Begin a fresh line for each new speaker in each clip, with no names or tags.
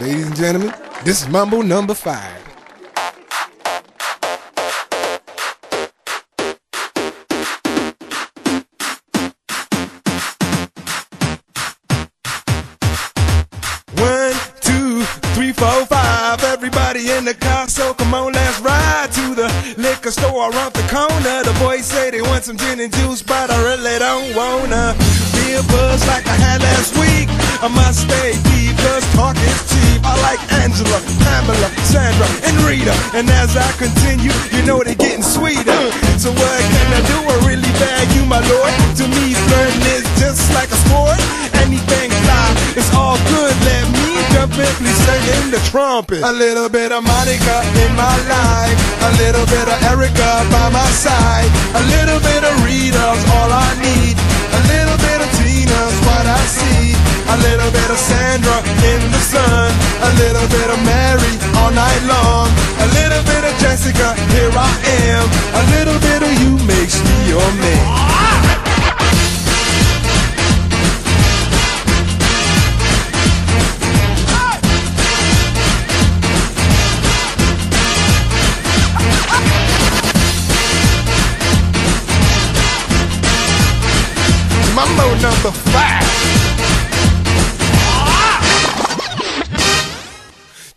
Ladies and gentlemen, this is Mambo number 5. One, two, three, four, five. Everybody in the car, so come on, let's ride to the liquor store around the corner. The boys say they want some gin and juice, but I really don't wanna be a buzz like I had last week. I must stay deep, cause talk is cheap. I like Angela, Pamela, Sandra, and Rita. And as I continue, you know they're getting sweeter. So what can I do? I really bag you, my lord. To me, flirting is just like a sport. Anything fly, it's all good. Let me jump in, please sing the trumpet. A little bit of Monica in my life, a little bit of Erica by my side, a little bit of Rita's all I need, a little bit of Tina's what I see, a little bit of Sandra in the sun, a little bit of Mary all night long, a little bit of Jessica, here I am, a little bit of you makes me your man. Mambo number 5.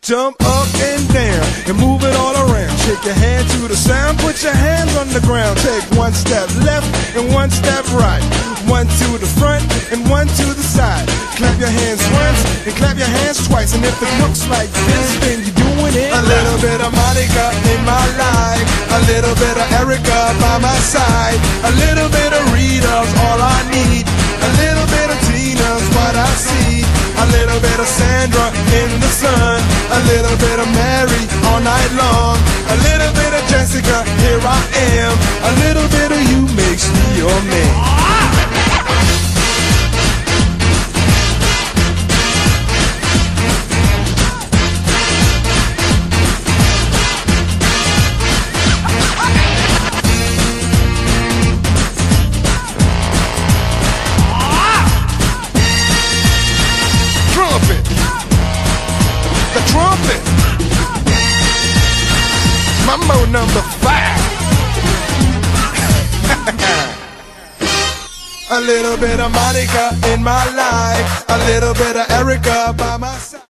Jump up and down and move it all around. Shake your hand to the sound, put your hands on the ground. Take one step left and one step right. One to the front and one to the side. Clap your hands once and clap your hands twice. And if it looks like this, then you're doing it. A little bit of Monica in my life, a little bit of Erica by my side, a little bit of Rita's all I need, a little bit of Tina's what I see, a little bit of Sandra in the sun, a little bit of Mary all night long, a little bit of Jessica, here I am, a little bit of you makes me your man. The trumpet. Mambo number 5. A little bit of Monica in my life, a little bit of Erica by my side.